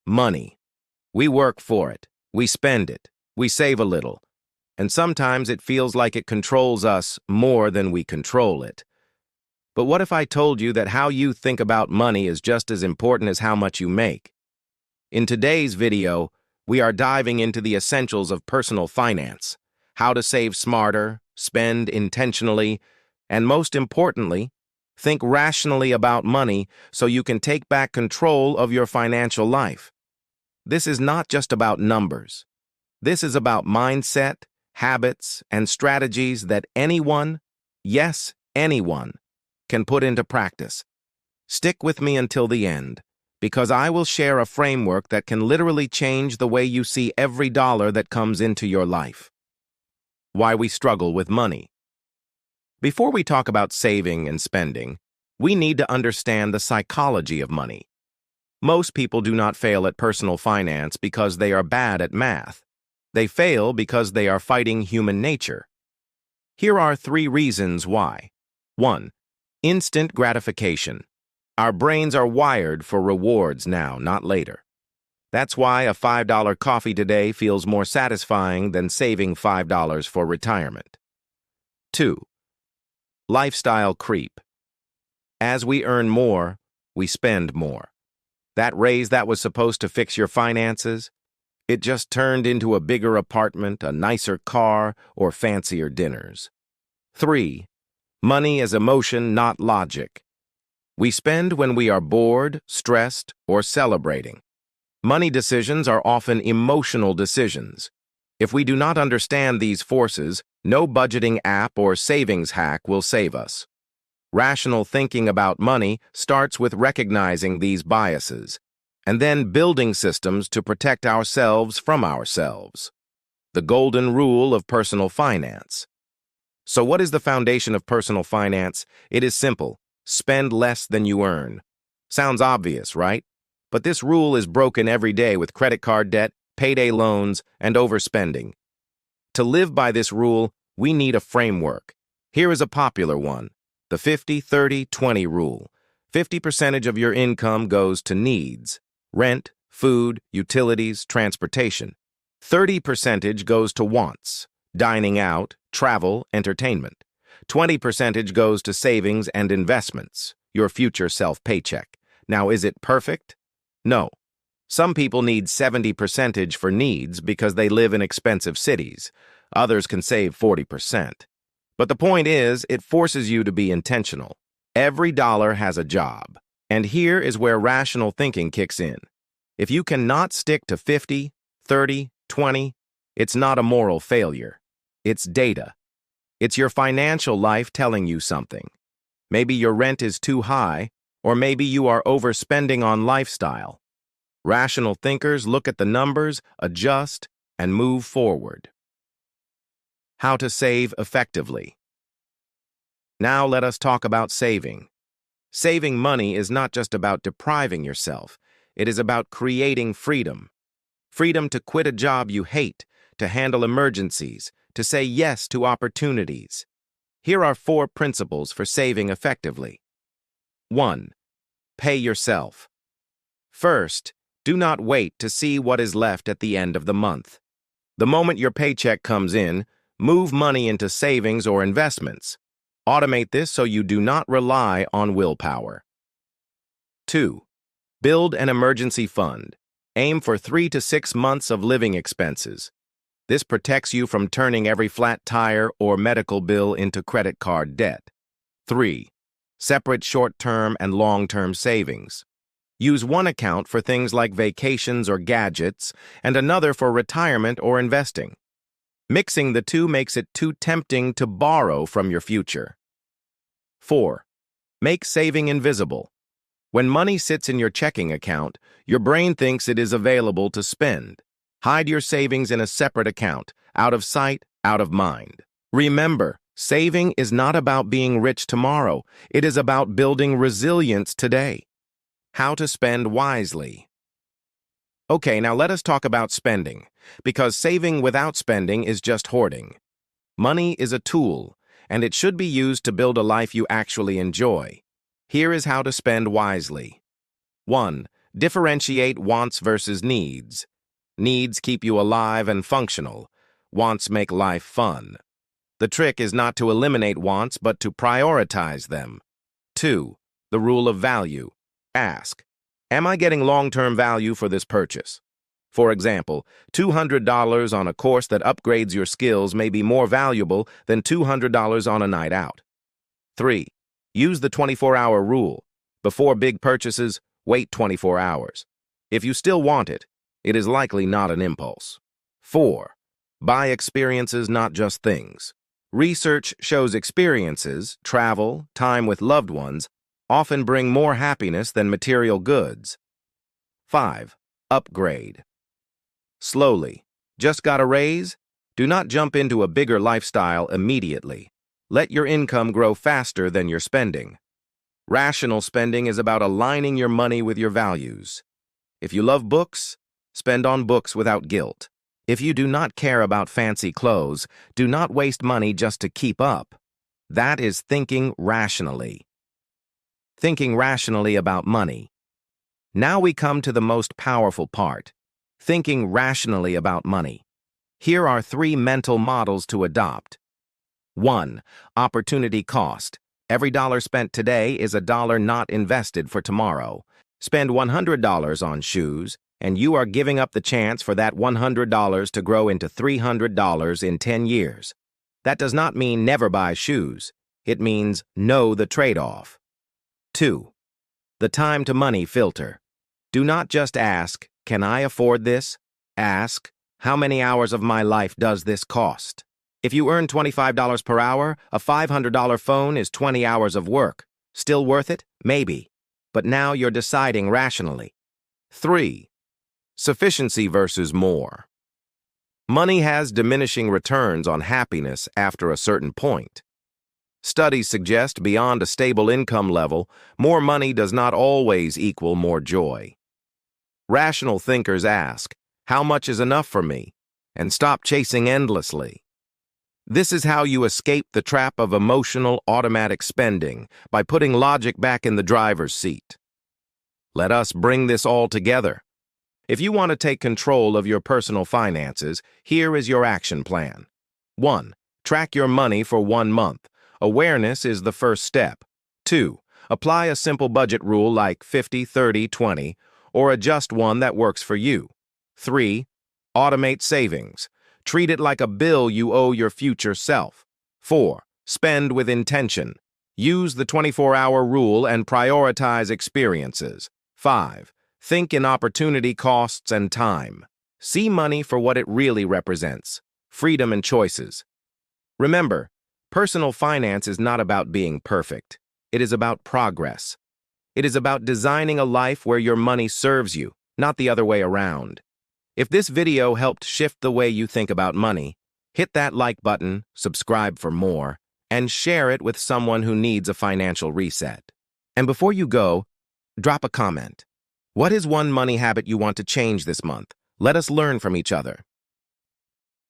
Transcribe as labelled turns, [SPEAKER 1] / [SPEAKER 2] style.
[SPEAKER 1] Money. We work for it. We spend it. We save a little. And sometimes it feels like it controls us more than we control it. But what if I told you that how you think about money is just as important as how much you make? In today's video, we are diving into the essentials of personal finance, how to save smarter, spend intentionally, and most importantly, think rationally about money so you can take back control of your financial life. This is not just about numbers. This is about mindset, habits, and strategies that anyone, yes, anyone, can put into practice. Stick with me until the end, because I will share a framework that can literally change the way you see every dollar that comes into your life. Why we struggle with money. Before we talk about saving and spending, we need to understand the psychology of money. Most people do not fail at personal finance because they are bad at math. They fail because they are fighting human nature. Here are 3 reasons why. 1. Instant gratification. Our brains are wired for rewards now, not later. That's why a $5 coffee today feels more satisfying than saving $5 for retirement. 2. Lifestyle creep. As we earn more, we spend more. That raise that was supposed to fix your finances, it just turned into a bigger apartment, a nicer car, or fancier dinners. 3. Money as emotion, not logic. We spend when we are bored, stressed, or celebrating. Money decisions are often emotional decisions. If we do not understand these forces, no budgeting app or savings hack will save us. Rational thinking about money starts with recognizing these biases, and then building systems to protect ourselves from ourselves. The golden rule of personal finance. So what is the foundation of personal finance? It is simple. Spend less than you earn. Sounds obvious, right? But this rule is broken every day with credit card debt, payday loans, and overspending. To live by this rule, we need a framework. Here is a popular one, the 50-30-20 rule. 50% of your income goes to needs, rent, food, utilities, transportation. 30% goes to wants, dining out, travel, entertainment. 20% goes to savings and investments, your future self-paycheck. Now, is it perfect? No. Some people need 70% for needs because they live in expensive cities. Others can save 40%. But the point is, it forces you to be intentional. Every dollar has a job. And here is where rational thinking kicks in. If you cannot stick to 50, 30, 20, it's not a moral failure. It's data. It's your financial life telling you something. Maybe your rent is too high, or maybe you are overspending on lifestyle. Rational thinkers look at the numbers, adjust, and move forward. How to save effectively. Now let us talk about saving. Saving money is not just about depriving yourself. It is about creating freedom. Freedom to quit a job you hate, to handle emergencies, to say yes to opportunities. Here are 4 principles for saving effectively. 1. Pay yourself. First, do not wait to see what is left at the end of the month. The moment your paycheck comes in, move money into savings or investments. Automate this so you do not rely on willpower. 2. Build an emergency fund. Aim for 3 to 6 months of living expenses. This protects you from turning every flat tire or medical bill into credit card debt. 3. Separate short-term and long-term savings. Use one account for things like vacations or gadgets and another for retirement or investing. Mixing the two makes it too tempting to borrow from your future. 4. Make saving invisible. When money sits in your checking account, your brain thinks it is available to spend. Hide your savings in a separate account, out of sight, out of mind. Remember, saving is not about being rich tomorrow. It is about building resilience today. How to spend wisely. Okay, now let us talk about spending, because saving without spending is just hoarding. Money is a tool, and it should be used to build a life you actually enjoy. Here is how to spend wisely. 1. Differentiate wants versus needs. Needs keep you alive and functional. Wants make life fun. The trick is not to eliminate wants, but to prioritize them. 2. The rule of value. Ask, am I getting long-term value for this purchase? For example, $200 on a course that upgrades your skills may be more valuable than $200 on a night out. 3. Use the 24-hour rule. Before big purchases, wait 24 hours. If you still want it, it is likely not an impulse. 4. Buy experiences, not just things. Research shows experiences, travel, time with loved ones, often bring more happiness than material goods. 5. Upgrade. Slowly. Just got a raise? Do not jump into a bigger lifestyle immediately. Let your income grow faster than your spending. Rational spending is about aligning your money with your values. If you love books, spend on books without guilt. If you do not care about fancy clothes, do not waste money just to keep up. That is thinking rationally. Thinking rationally about money. Now we come to the most powerful part. Thinking rationally about money. Here are 3 mental models to adopt. 1. Opportunity cost. Every dollar spent today is a dollar not invested for tomorrow. Spend $100 on shoes, and you are giving up the chance for that $100 to grow into $300 in 10 years. That does not mean never buy shoes. It means know the trade-off. 2. The time to money filter. Do not just ask, can I afford this? Ask, how many hours of my life does this cost? If you earn $25 per hour, a $500 phone is 20 hours of work. Still worth it? Maybe. But now you're deciding rationally. 3. Sufficiency versus more. Money has diminishing returns on happiness after a certain point. Studies suggest beyond a stable income level, more money does not always equal more joy. Rational thinkers ask, how much is enough for me? And stop chasing endlessly. This is how you escape the trap of emotional automatic spending, by putting logic back in the driver's seat. Let us bring this all together. If you want to take control of your personal finances, here is your action plan. 1. Track your money for 1 month. Awareness is the first step. 2. Apply a simple budget rule like 50-30-20, or adjust one that works for you. 3. Automate savings. Treat it like a bill you owe your future self. 4. Spend with intention. Use the 24-hour rule and prioritize experiences. 5. Think in opportunity costs and time. See money for what it really represents, freedom and choices. Remember, personal finance is not about being perfect. It is about progress. It is about designing a life where your money serves you, not the other way around. If this video helped shift the way you think about money, hit that like button, subscribe for more, and share it with someone who needs a financial reset. And before you go, drop a comment. What is one money habit you want to change this month? Let us learn from each other.